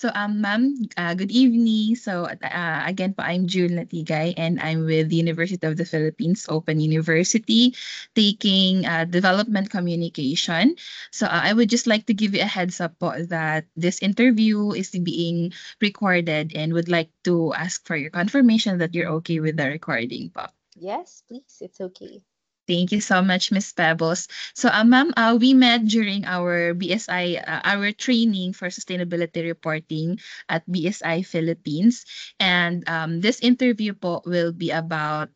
Ma'am, good evening. Again po, I'm June Latigay, and I'm with the University of the Philippines Open University, taking development communication. I would just like to give you a heads up po that this interview is being recorded, and would like to ask for your confirmation that you're okay with the recording po. Yes, please. It's okay. Thank you so much, Miss Pebbles. Ma'am, we met during our BSI, our training for sustainability reporting at BSI Philippines. And this interview po will be about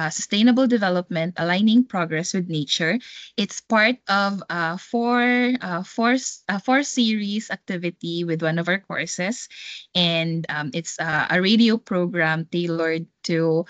sustainable development, aligning progress with nature. It's part of four series activity with one of our courses. And it's a radio program tailored to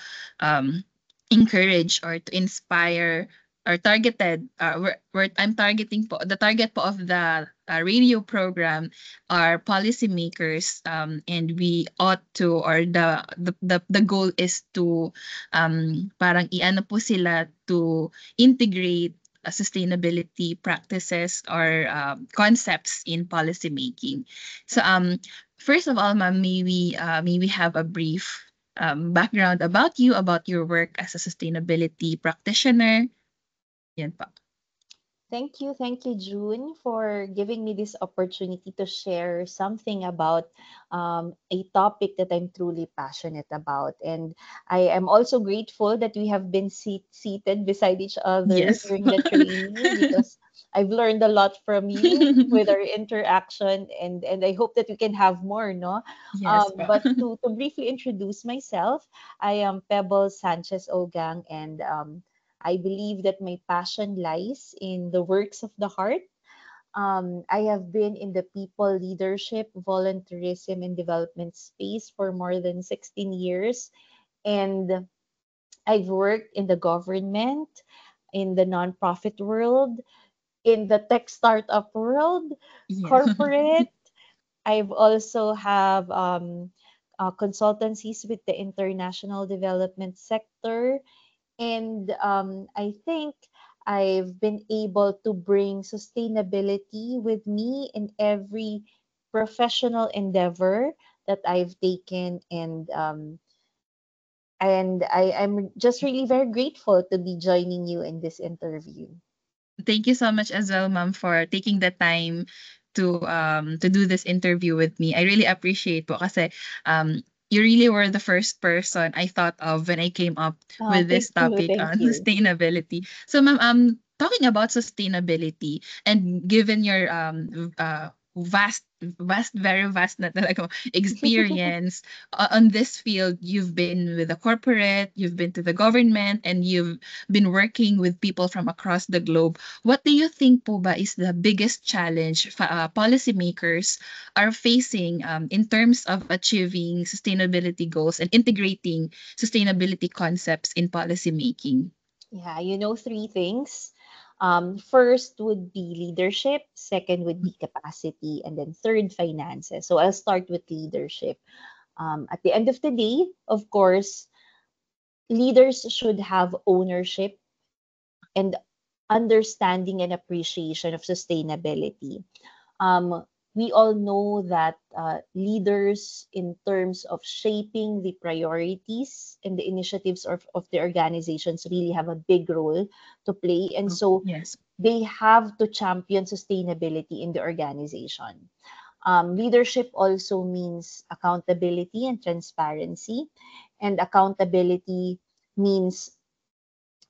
encourage or to inspire or targeted I'm targeting po the target po of the radio program are policymakers, and we ought to or the goal is to parang iano po sila to integrate sustainability practices or concepts in policy making. First of all, ma'am, may we have a brief background about you, about your work as a sustainability practitioner. Yan pa. Thank you, June, for giving me this opportunity to share something about a topic that I'm truly passionate about. And I am also grateful that we have been seated beside each other Yes. during the training because I've learned a lot from you with our interaction, and I hope that we can have more, no? Yes pa. But to briefly introduce myself, I am Pebble Sanchez Ogang, and I believe that my passion lies in the works of the heart. I have been in the people leadership, volunteerism, and development space for more than 16 years. And I've worked in the government, in the nonprofit world, in the tech startup world, Yes. corporate. I've also have consultancies with the international development sector, and I think I've been able to bring sustainability with me in every professional endeavor that I've taken. And I'm just really very grateful to be joining you in this interview. Thank you so much as well, ma'am, for taking the time to do this interview with me. I really appreciate po kasi you really were the first person I thought of when I came up Oh, with this topic thank on you. sustainability. Ma'am, talking about sustainability and given your very vast na talaga experience on this field, you've been with the corporate, you've been to the government, and you've been working with people from across the globe. What do you think po ba is the biggest challenge policymakers are facing in terms of achieving sustainability goals and integrating sustainability concepts in policy making? Yeah, three things. First would be leadership, second would be capacity, and then third, finances. So I'll start with leadership. At the end of the day, of course, leaders should have ownership and understanding and appreciation of sustainability. Um, we all know that leaders, in terms of shaping the priorities and the initiatives of the organizations, really have a big role to play. And Oh, so yes. they have to champion sustainability in the organization. Leadership also means accountability and transparency. And accountability means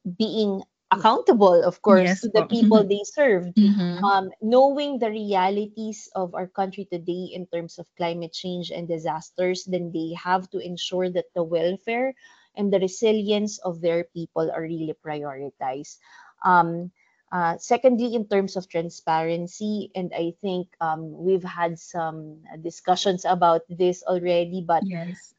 being accountable, of course, Yes to the po. people they serve. Mm-hmm. Knowing the realities of our country today in terms of climate change and disasters, then they have to ensure that the welfare and the resilience of their people are really prioritized. Um, Secondly, in terms of transparency, and I think we've had some discussions about this already, but Yes.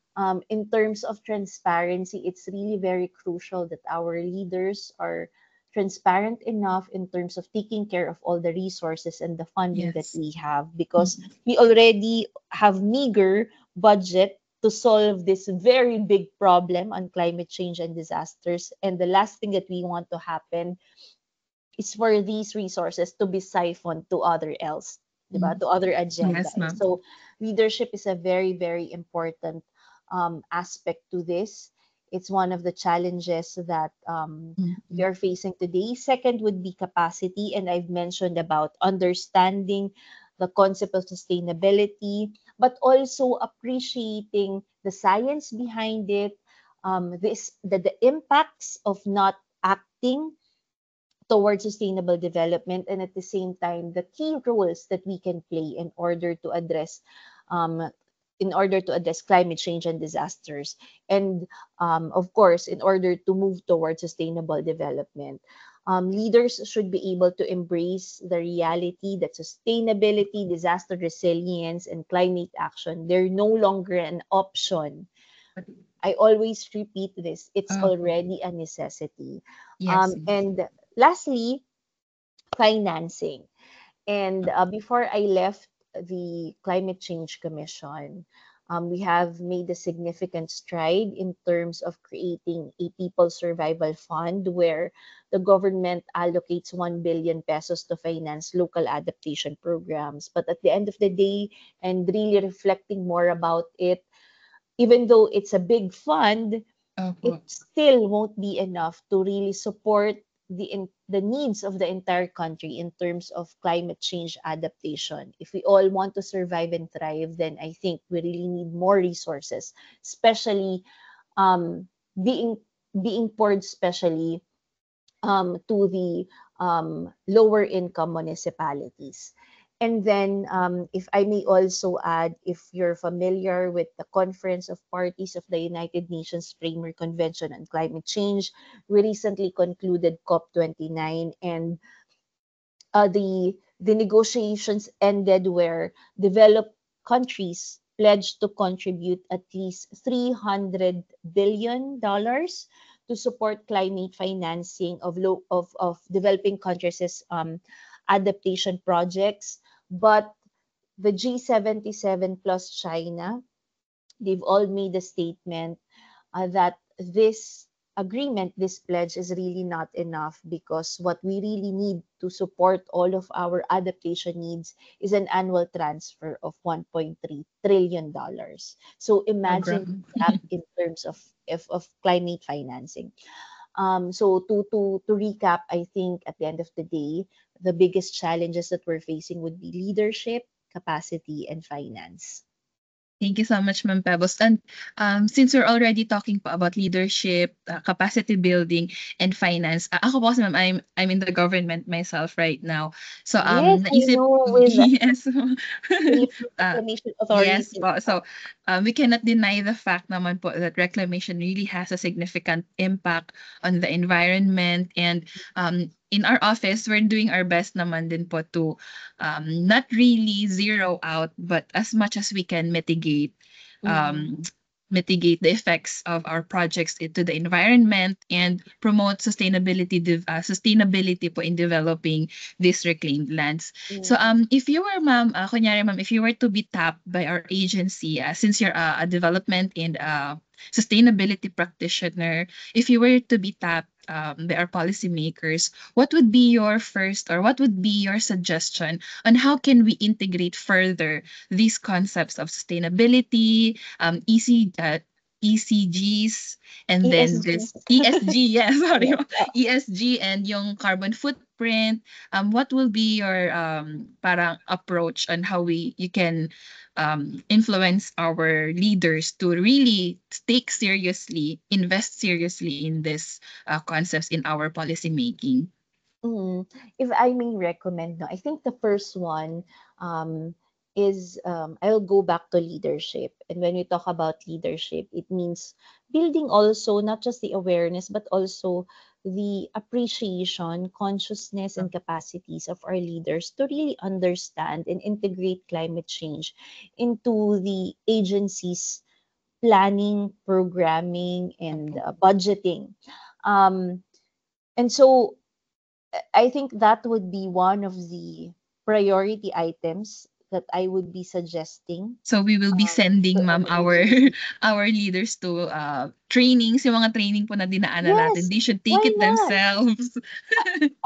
in terms of transparency, it's really very crucial that our leaders are transparent enough in terms of taking care of all the resources and the funding that Yes. we have, because Mhm. we already have meager budget to solve this very big problem on climate change and disasters. And the last thing that we want to happen is for these resources to be siphoned to other else. diba, to other agendas. Yes, ma'am. So leadership is a very, very important aspect to this. It's one of the challenges that we Mm-mm. are facing today. Second would be capacity, and I've mentioned about understanding the concept of sustainability, but also appreciating the science behind it, the impacts of not acting towards sustainable development, and at the same time the key roles that we can play um, in order to address climate change and disasters, and of course in order to move towards sustainable development. Leaders should be able to embrace the reality that sustainability, disaster resilience, and climate action, they're no longer an option. I always repeat this, it's Oh, already a necessity. yes, yes. And lastly, financing. And before I left the Climate Change Commission, we have made a significant stride in terms of creating a people survival fund where the government allocates 1 billion pesos to finance local adaptation programs. But at the end of the day, and really reflecting more about it, even though it's a big fund, it Opo. still won't be enough to really support the needs of the entire country in terms of climate change adaptation. If we all want to survive and thrive, then I think we really need more resources, especially um, being being poured especially to the lower income municipalities. And then, if I may also add, if you're familiar with the Conference of Parties of the United Nations Framework Convention on Climate Change, we recently concluded COP29, and the negotiations ended where developed countries pledged to contribute at least $300 billion to support climate financing of developing countries' adaptation projects. But the G77 plus China, they've all made a statement that this agreement, this pledge is really not enough, because what we really need to support all of our adaptation needs is an annual transfer of $1.3 trillion. So imagine Program. the gap in terms of climate financing. So to recap, I think at the end of the day, the biggest challenges that we're facing would be leadership, capacity, and finance. Thank you so much, Ma'am Pebbles. And since we're already talking po about leadership, capacity building, and finance, ako po kasi ma'am, I'm in the government myself right now. So Yes, I naisip know with yes. Philippine uh, Reclamation yes Authority. po. So we cannot deny the fact naman po that reclamation really has a significant impact on the environment, and in our office we're doing our best naman din po to not really zero out, but as much as we can Mhm. um, mitigate the effects of our projects into the environment and promote sustainability po in developing these reclaimed lands. So Mhm. if you were ma'am, kunyari ma'am, if you were to be tapped by our agency, since you're a development and sustainability practitioner, if you were to be tapped by our policymakers, what would be your first, or what would be your suggestion on how can we integrate further these concepts of sustainability, ECGs, and then ESG. this ESG, yes, sorry, Yes. ESG and yung carbon footprint. What will be your parang approach on how you can influence our leaders to really take seriously, invest seriously in this concepts in our policy making? Mhm. If I may recommend, no, I think the first one um, is I'll go back to leadership. And when we talk about leadership, it means building also not just the awareness, but also the appreciation, consciousness, and capacities of our leaders to really understand and integrate climate change into the agency's planning, programming, and Opo. budgeting. Um, and so I think that would be one of the priority items that I would be suggesting So we will be to sending, ma'am, any our agency. our leaders to trainings, yung mga training po na dinaanan natin. Yes, They should take why it not? themselves.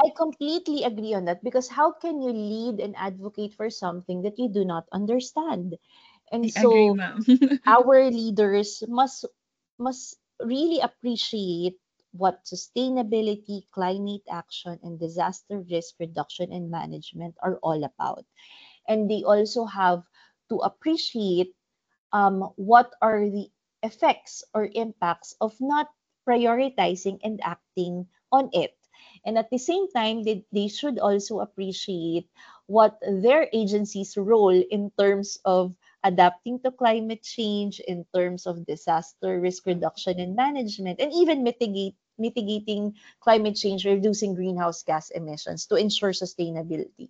I completely agree on that, because how can you lead and advocate for something that you do not understand? And I agree, so ma'am. our leaders must really appreciate what sustainability, climate action, and disaster risk reduction and management are all about. And they also have to appreciate what are the effects or impacts of not prioritizing and acting on it. And at the same time, they should also appreciate what their agency's role in terms of adapting to climate change, in terms of disaster risk reduction and management, and even mitigating climate change, reducing greenhouse gas emissions to ensure sustainability.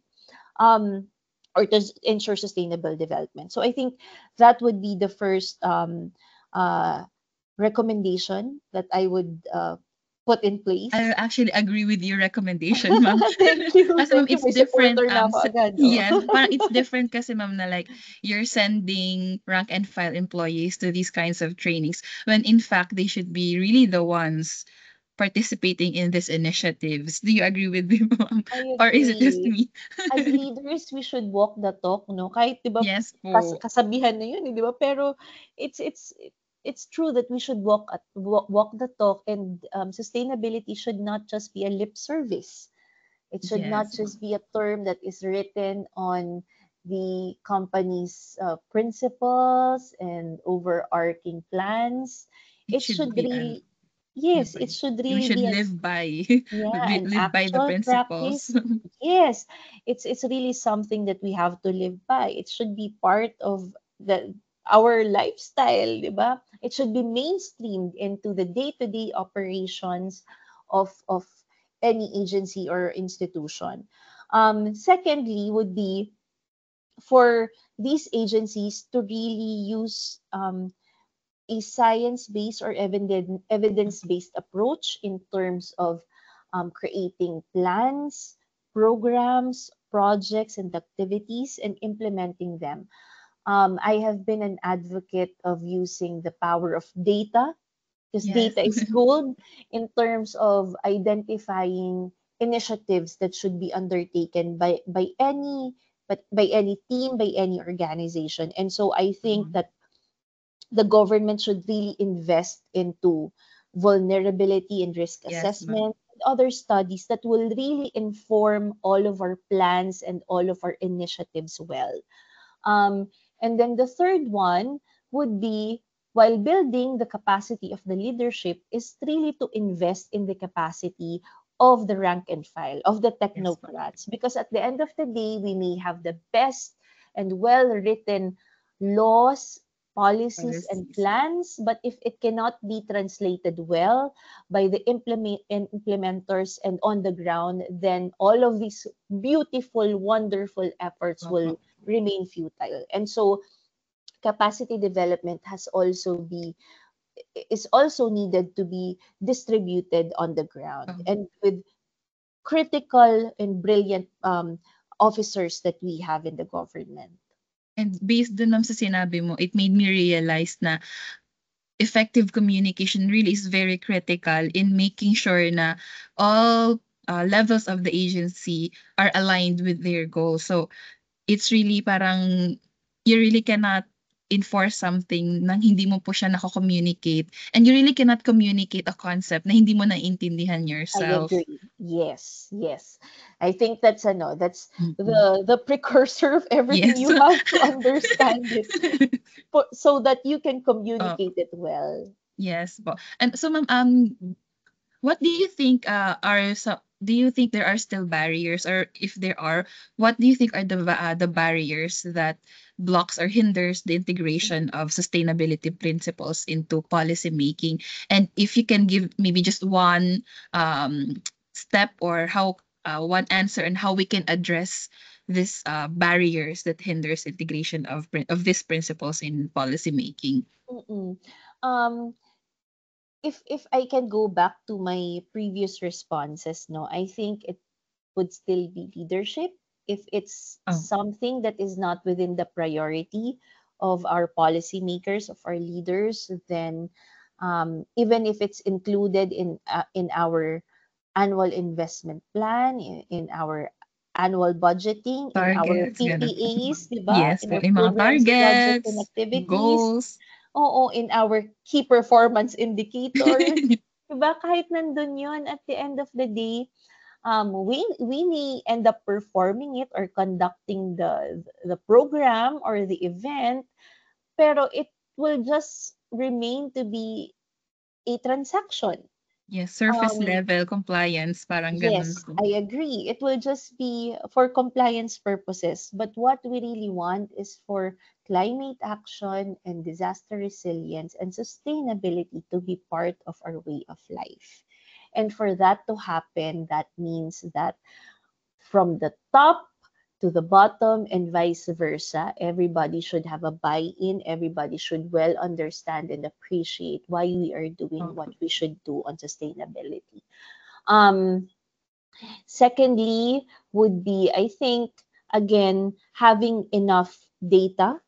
Um, or to ensure sustainable development. So I think that would be the first uh, recommendation that I would put in I place. actually agree with your recommendation, ma'am. Thank you. Kasi ma'am, Thank you. it's May different. supporter na ako agad. Oh. Yes, parang it's different kasi ma'am na like you're sending rank and file employees to these kinds of trainings when in fact they should be really the ones participating in these initiatives. Do you agree with me, ma'am? I Or is it just agree. me? As leaders, we should walk the talk, no? Kahit 'di ba Yes po. kasabihan na 'yun, eh, 'di ba? Pero it's it's it's true that we should walk the talk, and sustainability should not just be a lip service. It should not Yes, just ma'am. be a term that is written on the company's principles and overarching plans. It It should should be an really, yes, it Nabay. should We really should be live by an live by the actual principles. practice. Yes, it's really something that we have to live by. It should be part of the our lifestyle, di ba? It should be mainstreamed into the day-to-day operations of any agency or institution. Secondly, would be for these agencies to really use a science-based or evidence-based approach in terms of creating plans, programs, projects, and activities, and implementing them. I have been an advocate of using the power of data, because Yes. data is gold in terms of identifying initiatives that should be undertaken by any team, by any organization. And so I think Mhm. that the government should really invest into vulnerability and risk Yes, ma'am. assessment and other studies that will really inform all of our plans and all of our initiatives well. Um, and then the third one would be, while building the capacity of the leadership, is really to invest in the capacity of the rank and file, of the Yes, ma'am. technocrats. Because at the end of the day, we may have the best and well written laws, policies, and Policies. plans, but if it cannot be translated well by the implementers and on the ground, then all of these beautiful, wonderful efforts will Opo. remain futile. And so capacity development is also needed to be distributed on the ground, Um, and with critical and brilliant officers that we have in the government. and based dun ma'am sa sinabi mo, it made me realize na effective communication really is very critical in making sure na all levels of the agency are aligned with their goals. So it's really parang you really cannot enforce something nang hindi mo po siya nako-communicate, and you really cannot communicate a concept na hindi mo naiintindihan I yourself. agree. Yes, yes. I think that's Mm. the precursor of everything. Yes. You have to understand it so that you can Oh, communicate it well. yes po. And so ma'am, what do you think are so do you think there are still barriers, or if there are, what do you think are the barriers that blocks or hinders the integration of sustainability principles into policy making? And if you can give maybe just one step, or how one answer on how we can address this barriers that hinders integration of these principles in policy making. Mm-mm. Um, if I can go back to my previous responses, no, I think it would still be leadership. if it's Oh, something that is not within the priority of our policymakers, of our leaders, then even if it's included in our annual investment plan, in our annual budgeting, in our targets, gano'n. PPAs, di ba? Yes In po, our yung mga programs, projects, and targets, activities. goals. Oo, in our key performance indicators. Diba? Kahit nandun yun, at the end of the day, we may end up performing it or conducting the program or the event, pero it will just remain to be a transaction. Yes, surface Um, level compliance, parang gano'n yes, po. I agree. It will just be for compliance purposes. But what we really want is for climate action and disaster resilience and sustainability to be part of our way of life. And for that to happen, that means that from the top to the bottom and vice versa. Everybody should have a buy-in. Everybody should well understand and appreciate why we are doing what Opo. we should do on sustainability. Um, Secondly, would be, I think, again, having enough data,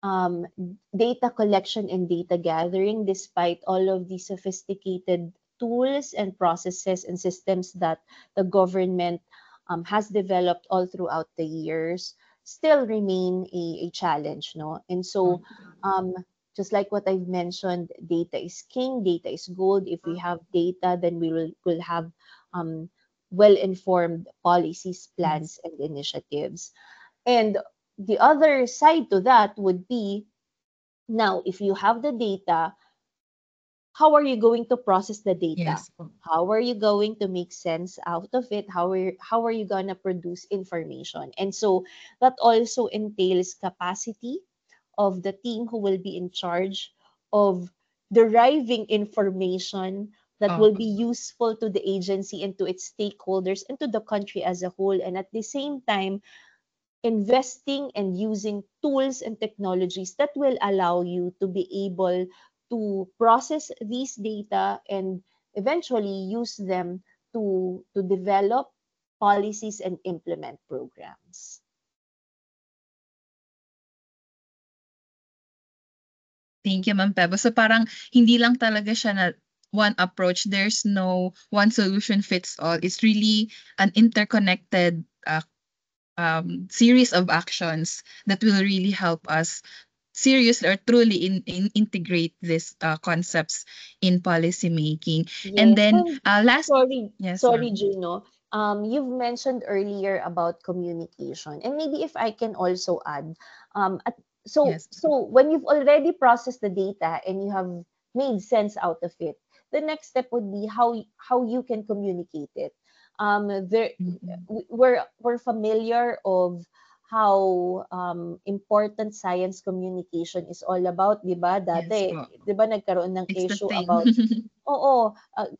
um, data collection and data gathering, despite all of the sophisticated tools and processes and systems that the government has developed all throughout the years, still remain a challenge, no? And so, um, just like what I've mentioned, data is king, data is gold. If we have data, then will have um, well-informed policies, Yes. plans, and initiatives. And the other side to that would be, now, if you have the data, how are you going to process the data? Yes po. How are you going to make sense out of it? How are you going to produce information? And so that also entails capacity of the team who will be in charge of deriving information that will Opo. be useful to the agency and to its stakeholders and to the country as a whole, and at the same time investing and using tools and technologies that will allow you to be able to process these data and eventually use them to develop policies and implement programs. Thank you, Ma'am Pebo. So parang hindi lang talaga siya na one approach. There's no one solution fits all. It's really an interconnected series of actions that will really help us seriously or truly integrate these concepts in policy making. And Yes, then and last, sorry, yes, sorry, ma'am. Juno. You've mentioned earlier about communication, and maybe if I can also add, so Yes, ma'am. so when you've already processed the data and you have made sense out of it, the next step would be how you can communicate it. There, Mhm. we're familiar of how important science communication is all about, 'di ba? Yes Dati, po. 'di ba nagkaroon ng It's the issue thing. about. Oo,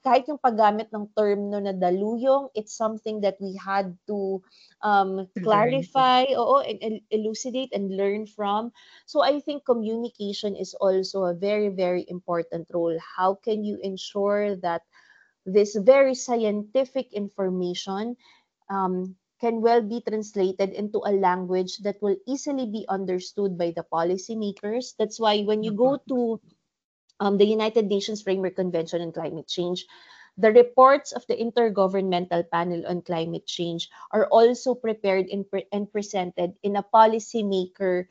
kahit yung paggamit ng term no na daluyong, it's something that we had to To learn from. clarify, oo, and elucidate and learn from. So I think communication is also a very, very important role. How can you ensure that this very scientific information can well be translated into a language that will easily be understood by the policymakers? That's why when you Opo. go to the United Nations Framework Convention on Climate Change, the reports of the Intergovernmental Panel on Climate Change are also prepared and presented in a policymaker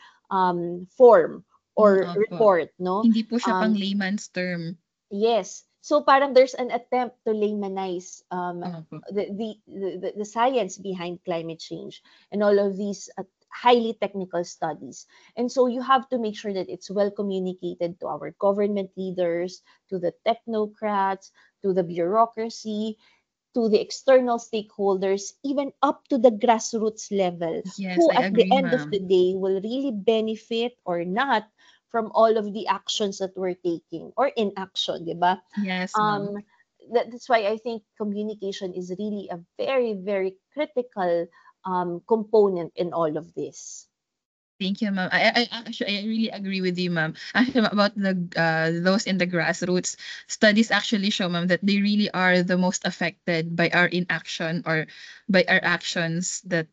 form or Opo. report, no? Hindi po siya pang Um, layman's term. Yes. So parang there's an attempt to laymanize Opo. the science behind climate change and all of these highly technical studies. And so you have to make sure that it's well communicated to our government leaders, to the technocrats, to the bureaucracy, to the external stakeholders, even up to the grassroots level, Yes, who I at the agree, end of the ma'am. day will really benefit or not from all of the actions that we're taking or inaction, di ba? Yes, ma'am. Um, that's why I think communication is really a very, very critical component in all of this. Thank you, ma'am. I really agree with you, ma'am. Actually, about the those in the grassroots, studies actually show, ma'am, that they really are the most affected by our inaction or by our actions that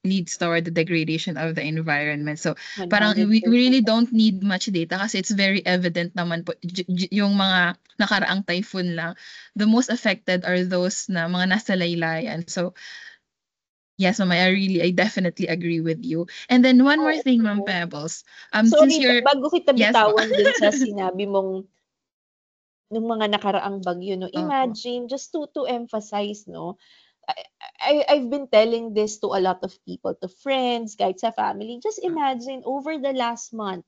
leads toward the degradation of the environment. So, parang we 100%. really don't need much data kasi it's very evident naman po yung mga nakaraang typhoon lang. The most affected are those na mga nasa laylayan. So, yes, ma'am, I definitely agree with you. And then one more thing, Ma'am Oo. Pebbles. Since Sorry, you're bago kita yes po. bitawan dun sa sinabi mong nung mga nakaraang bagyo 'no, Opo. imagine just to emphasize 'no, I've been telling this to a lot of people, to friends, kahit sa family. Just imagine over the last month,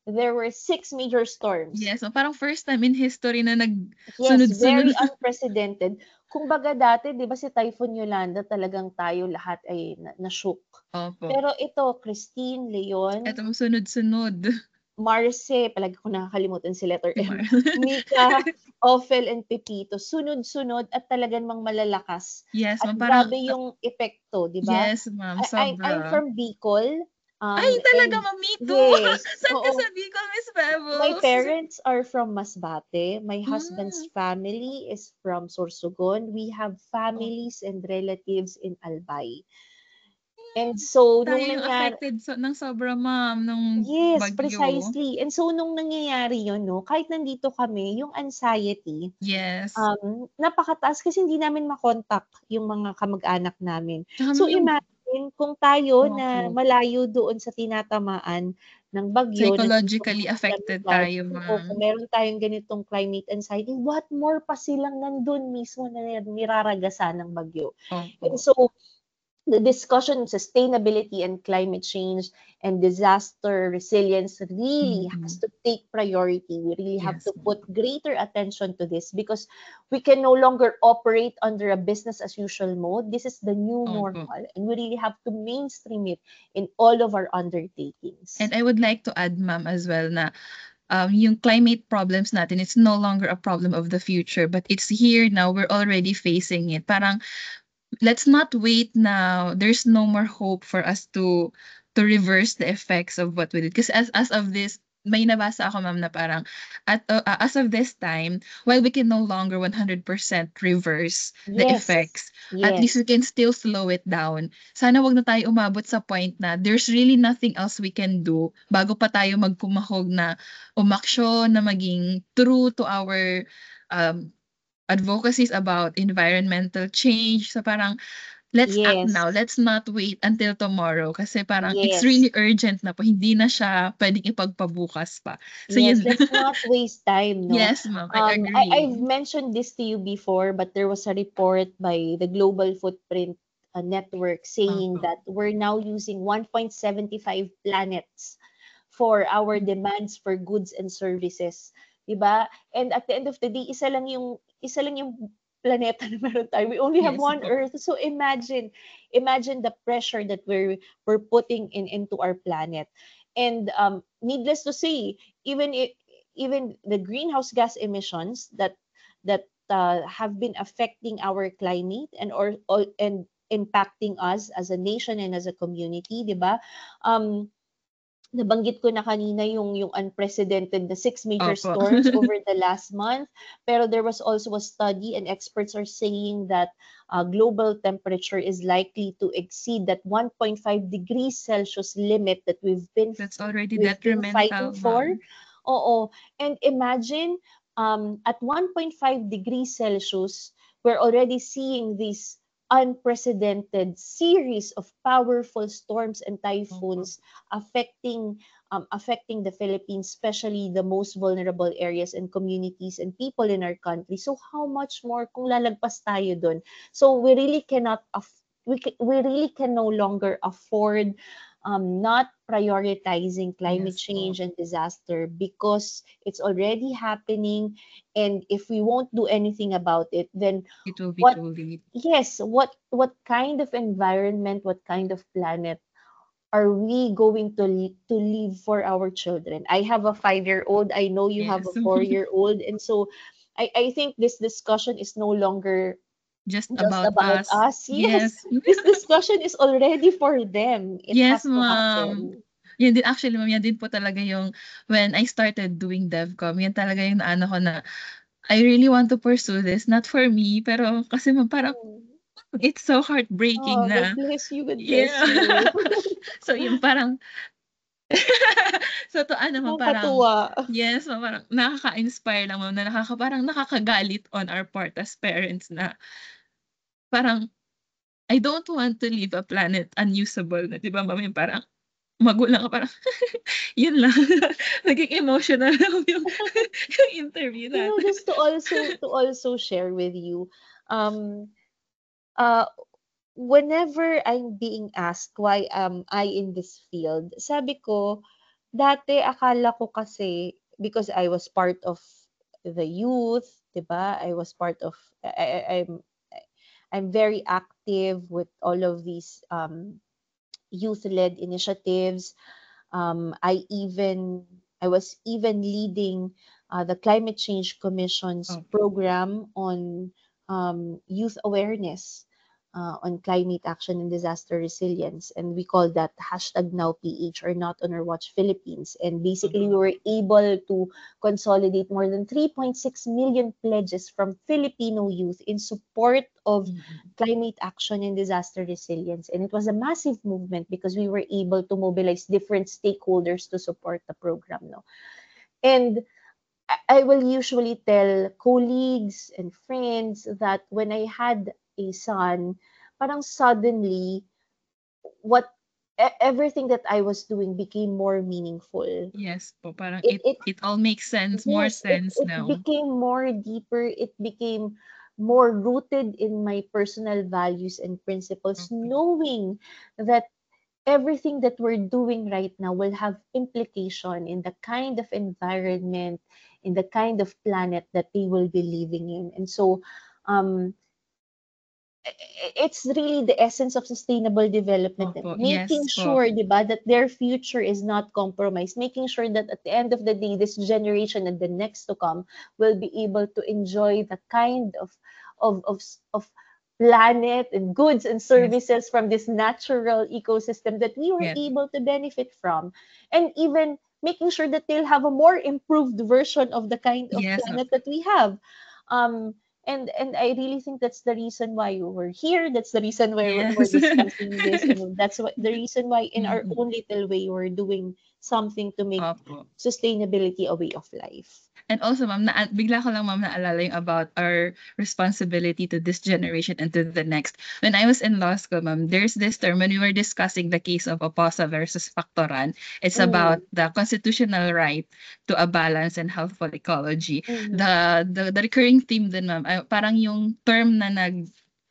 there were 6 major storms. Yes, so parang first time in history na Yes, nagsunod-sunod. very unprecedented. Kumbaga dati 'di ba si Typhoon Yolanda talagang tayo lahat ay na-shook. Opo. Pero ito, Christine, Leon, Etong sunod-sunod. Marce, palagi ko nakakalimutan si letter Si M, Mar. Mika, Ophel, and Pepito, sunod-sunod at talaga namang malalakas Yes, at ma'am, parang grabe yung epekto, 'di ba? yes, ma'am, I'm sobra. from Bicol, Ay, talaga, and ma'am, me too. yes, Saan ka oo. sa Bicol, Miss My Pebbles? parents are from Masbate. My husband's Hmm, family is from Sorsogon. We have opo. families and relatives in Albay. And so, Tayo nung yung nangyari, affected ng sobra, ma'am, nung yes, bagyo. precisely. And so, nung nangyayari yun, no, kahit nandito kami, yung anxiety, Yes. napakataas kasi hindi namin makontak yung mga kamag-anak namin. Tsaka So ma'am yung imagine kung tayo na opo. malayo doon sa tinatamaan ng bagyo, nandito Psychologically mga affected kalamitan, tayo, o kung ma'am. meron tayong ganitong climate anxiety, what more pa silang nandun mismo na niraragasan ng bagyo. And Opo. so, the discussion on sustainability and climate change and disaster resilience really has Mm. to take priority. We really have Yes, to ma'am. put greater attention to this because we can no longer operate under a business as usual mode. This is the new Opo. normal, and we really have to mainstream it in all of our And undertakings. I would like to add, ma'am, as well na yung climate problems natin, it's no longer a problem of the future, but it's here now. We're already facing it. Parang let's not wait now. There's no more hope for us to reverse the effects of what we did. Because as of this, may nabasa ako, ma'am, na parang as of this time, while we can no longer 100% reverse the Yes, effects, at least we yes, can still slow it down. Sana wag na tayo umabot sa point na there's really nothing else we can do bago pa tayo magkumahog na umaksyon, na maging true to our um, advocacies about environmental change. So parang, let's act yes, now. Let's not wait until tomorrow kasi parang it's yes. really urgent na po. Hindi na siya pwedeng ipagpabukas pa. So Yes, yun. let's not waste time, no? Yes, ma'am. I I've agree. mentioned this to you before, but there was a report by the Global Footprint Network saying Opo. that we're now using 1.75 planets for our demands for goods and services, 'di ba? And at the end of the day, isa lang yung planeta na meron tayo. We only have Yes one po. Earth. So imagine the pressure that we're putting into our planet. And needless to say, even the greenhouse gas emissions that have been affecting our climate and impacting us as a nation and as a community, 'di ba? Nabanggit ko na kanina yung unprecedented the 6 major Opo. storms over the last month. Pero there was also a study, and experts are saying that global temperature is likely to exceed that 1.5 degrees Celsius limit that That's already we've been fighting detrimental, for. ma'am. Oo. And imagine, at 1.5 degrees Celsius, we're already seeing these unprecedented series of powerful storms and Opo. typhoons affecting the Philippines, especially the most vulnerable areas and communities and people in our country. So how much more kung lalagpas tayo dun? So we really we really can no longer afford not prioritizing climate Yes po. change and disaster because it's already happening, and if we won't do anything about it, then It will be what too late. yes, what kind of environment, what kind of planet are we going to leave for our children? I have a 5-year old. I know you have a Yes. 4-year old, and so I think this discussion is no longer Just just about about us. us. Yes, Yes. this discussion is already for them. It Yes, has to ma'am. happen. Yun din actually ma'am, yan din po talaga yung when I started doing DevCom, yan talaga yung naano ko na, I really want to pursue this, not for me, pero kasi ma'am parang Mm. it's so heartbreaking Oh, God na bless you, God bless yeah. you. So yung parang so to ano ma'am, parang Nakakatuwa. yes ma'am, parang nakaka-inspire lang ma'am na parang nakakagalit on our part as parents na parang I don't want to leave a planet unusable na 'di ba ma'am, yung parang magulang ka parang yun lang. Naging emotional lang yung interview You know, natin. just to also share with you, um, uh, whenever I'm being asked why am I in this field, sabi ko, dati akala ko kasi because I was part of the youth, 'di ba? I was part of I'm very active with all of these youth-led initiatives. I was even leading the Climate Change Commission's Opo, program on youth awareness on climate action and disaster resilience, and we call that hashtag Now PH or Not on Our Watch Philippines. And basically, we opo. were able to consolidate more than 3.6 million pledges from Filipino youth in support of Mm. climate action and disaster resilience. And it was a massive movement because we were able to mobilize different stakeholders to support the program. No? And I will usually tell colleagues and friends that when I had a son, parang suddenly what everything that I was doing became more meaningful. Yes po, parang It it it all makes sense, more Yes, it sense it now. became more deeper. It became more rooted in my personal values and principles, Opo, knowing that everything that we're doing right now will have implication in the kind of environment, in the kind of planet that they will be living in. And so um it's really the essence of sustainable development, opo, making yes po. sure, di ba, that their future is not compromised, making sure that at the end of the day, this generation and the next to come will be able to enjoy the kind of planet and goods and Yes, services from this natural ecosystem that we were yes, able to benefit from, and even making sure that they'll have a more improved version of the kind of yes, planet that we have. Um, and I really think that's the reason why we're here. That's the reason why we're yes. discussing this, and that's what the reason why in our Mm, own little way we're doing something to make opo. sustainability a way of life. And also ma'am, bigla ko lang ma'am naalala yung about our responsibility to this generation and to the next. When I was in law school ma'am, there's this term when we were discussing the case of Oposa versus Factoran. It's about Mm, the constitutional right to a balanced and healthful ecology. mm, The recurring theme din ma'am, parang yung term na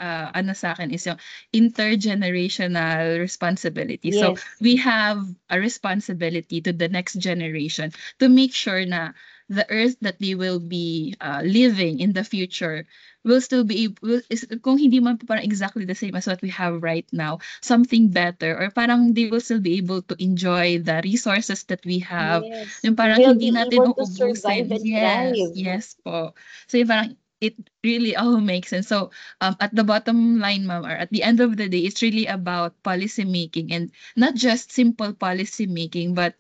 ano sa akin is yung intergenerational responsibility. So yes, we have a responsibility to the next generation to make sure na the earth that they will be living in the future will still be kung hindi man po parang exactly the same as what we have right now, something better or parang they will still be able to enjoy the resources that we have. yes. Yung parang They'll hindi be natin able to survive uubusin. and Yes, thrive. yes po. So yung parang it really all makes sense. So at the bottom line, ma'am, or at the end of the day, it's really about policy making and not just simple policy making, but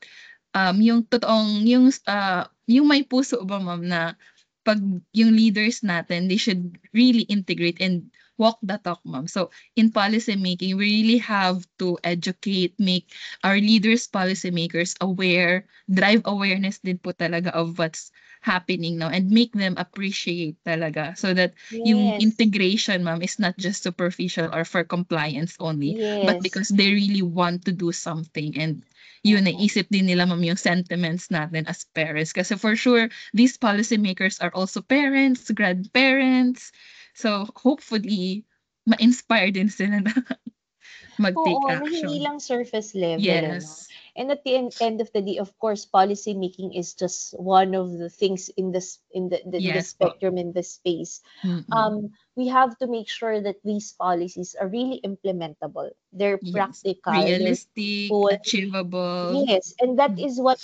yung totoong yung may puso ba ma'am na 'pag yung leaders natin, they should really integrate and walk the talk ma'am. So in policy making, we really have to educate, make our leaders, policy makers aware, drive awareness din po talaga of what's happening now and make them appreciate talaga so that yung Yes, integration ma'am is not just superficial or for compliance only, but yes. because they really want to do something and yun, Oo. naisip din nila ma'am yung sentiments natin as parents. Kasi for sure, these policymakers are also parents, grandparents. So hopefully, ma-inspire din sila na mag-take Oo, na hindi action. lang surface level, eh, 'no? Yes. And at the end of the day, of course, policy making is just one of the things in this in the Yes po. spectrum in the space. Mm-mm. We have to make sure that these policies are really implementable. They're Yes. practical, they're Realistic, full. achievable. Yes, and that Mm. is what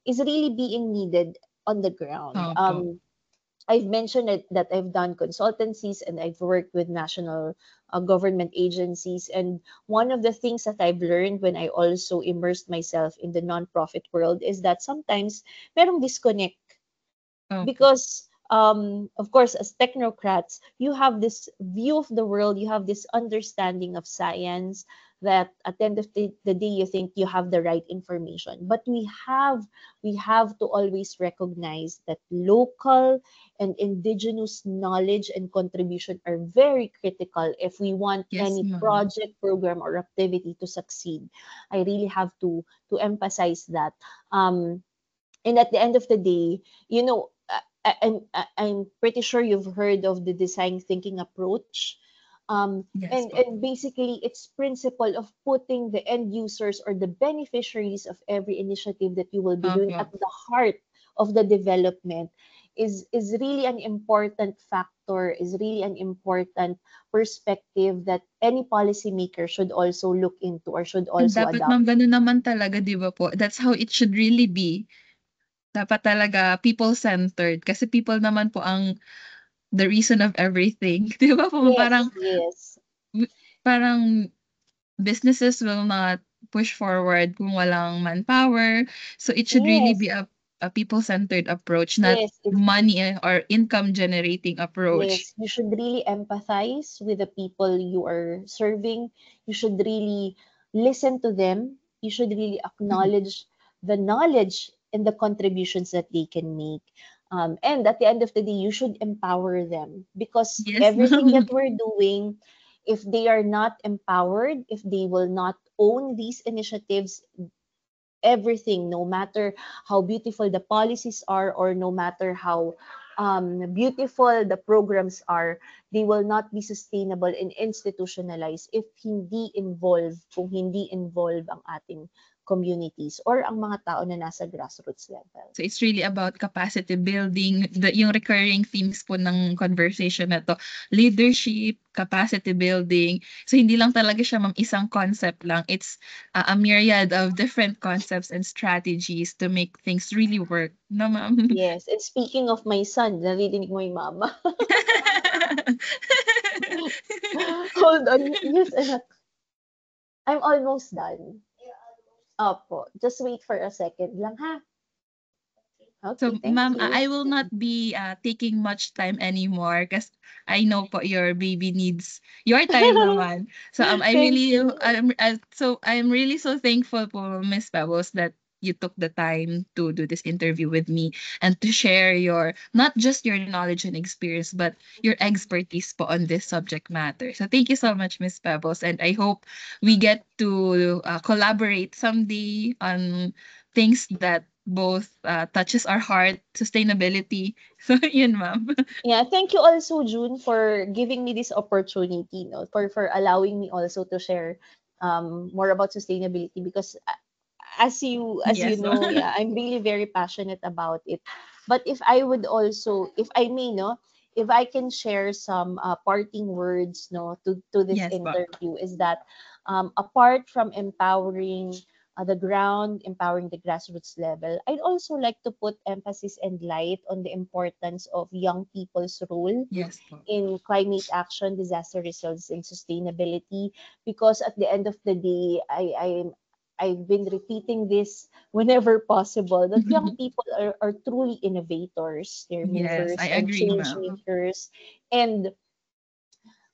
is really being needed on the ground. Opo. I've mentioned it, that I've done consultancies and I've worked with national government agencies. And one of the things that I've learned when I also immersed myself in the nonprofit world is that sometimes merong disconnect, Opo. because of course, as technocrats, you have this view of the world, you have this understanding of science, that at the end of the day you think you have the right information. But we have to always recognize that local and indigenous knowledge and contribution are very critical if we want Yes, any ma'am. project, program, or activity to succeed. I really have to emphasize that. And at the end of the day, you know, I'm pretty sure you've heard of the design thinking approach. Yes po. And basically, its principle of putting the end users or the beneficiaries of every initiative that you will be doing Opo. at the heart of the development is really an important factor, is really an important perspective that any policymaker should also look into or should And also dapat adopt. ma'am gano'n naman talaga 'di ba po? That's how it should really be. Dapat talaga people-centered kasi people naman po ang the reason of everything. 'Di ba po Yes, parang yes. parang businesses will not push forward kung walang manpower. So it should really Yes, be a people-centered approach, not yes, money or income generating approach. yes. You should really empathize with the people you are serving. You should really listen to them. You should really Mm. acknowledge the knowledge and the contributions that they can make. And at the end of the day, you should empower them, because Yes, everything that ma'am. we're doing, if they are not empowered, if they will not own these initiatives, everything, no matter how beautiful the policies are, or no matter how beautiful the programs are, they will not be sustainable and institutionalized if kung hindi involve ang ating communities or ang mga tao na nasa grassroots level. So it's really about capacity building, yung recurring themes po ng conversation na 'to, leadership, capacity building. So hindi lang talaga siya ma'am isang concept lang, it's a myriad of different concepts and strategies to make things really work, 'no ma'am? Yes, and speaking of my son, naririnig mo yung mama. Hold on. Yes, anak. I'm almost done. Opo. Just wait for a second lang, ha? Okay, So, thank ma'am, you. I will not be taking much time anymore because I know po your baby needs your time naman. So, Thank you. I'm really so thankful po, Miss Pebbles, that you took the time to do this interview with me and to share your not just your knowledge and experience, but your expertise po on this subject matter. So, thank you so much, Miss Pebbles, and I hope we get to collaborate someday on things that both touches our heart, sustainability. So, yun, ma'am. Yeah, thank you also, June, for giving me this opportunity, no, for allowing me also to share more about sustainability, because as you Yes, know, ma'am. yeah, I'm really very passionate about it. But if I would also, if I may, no, if I can share some parting words, no, to this Yes, po. interview, is that apart from empowering the ground, empowering the grassroots level, I'd also like to put emphasis and light on the importance of young people's role Yes, po. in climate action, disaster resilience, and sustainability. Because at the end of the day, I've been repeating this whenever possible, that young people are truly innovators, they're Yes, I movers and agree, change ma'am. makers. And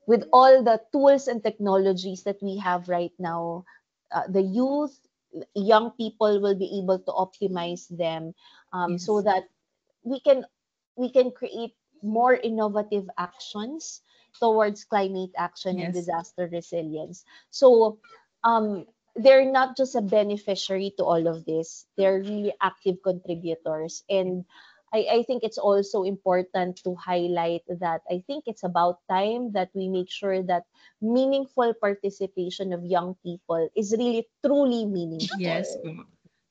with all the tools and technologies that we have right now, the youth, young people will be able to optimize them, so Yes. that we can we can create more innovative actions towards climate action and Yes. disaster resilience. So they're not just a beneficiary to all of this, they're really active contributors. And I think it's also important to highlight that I think it's about time that we make sure that meaningful participation of young people is really truly Yes meaningful. po.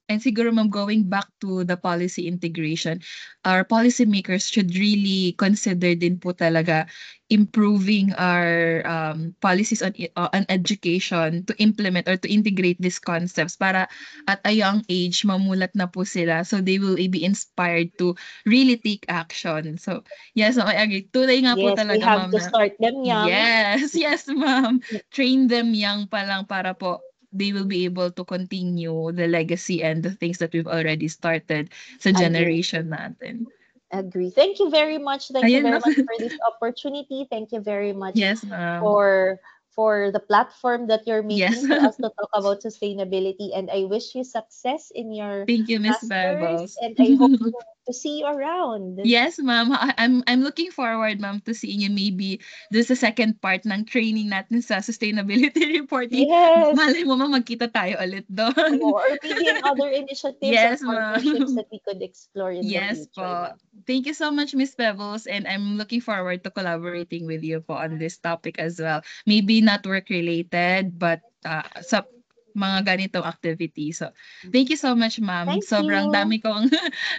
and siguro ma'am, going back to the policy integration, our policymakers should really consider din po talaga improving our policies on education to implement or to integrate these concepts para at a young age mamulat na po sila, so they will be inspired to really take action. So yes, I agree. Tunay nga po Yes, we talaga have ma'am to na start them young. yes, yes ma'am. Train them young pa lang para po they will be able to continue the legacy and the things that we've already started sa Agree. generation natin. Agree. Thank you very much. Thank you Ayun very lang. much for this opportunity. Thank you very much Yes, ma'am. for the platform that you're Yes. making for us to talk about sustainability. And I wish you success in your Thank you, Miss masters. Bebels. And I hope to see you around. Yes, ma'am. I'm looking forward, ma'am, to seeing you maybe this is the second part ng training natin sa sustainability reporting. Yes. Malay mo, ma'am, magkita tayo ulit doon. Or maybe in other initiatives or Yes, partnerships ma'am. that we could explore in the Yes future. po. Thank you so much, Miss Pebbles, and I'm looking forward to collaborating with you po on this topic as well. Maybe not work related, but sa mga ganitong activity. So, thank you so much, ma'am. Thank Sobrang you. dami kong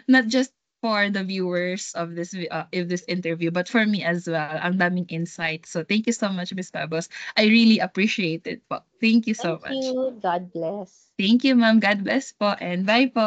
not just for the viewers of this interview, but for me as well. Ang daming insight. So, thank you so much, Miss Pebbles. I really appreciate it po. Thank you so Thank much. you. God bless. Thank you, ma'am. God bless po, and bye po.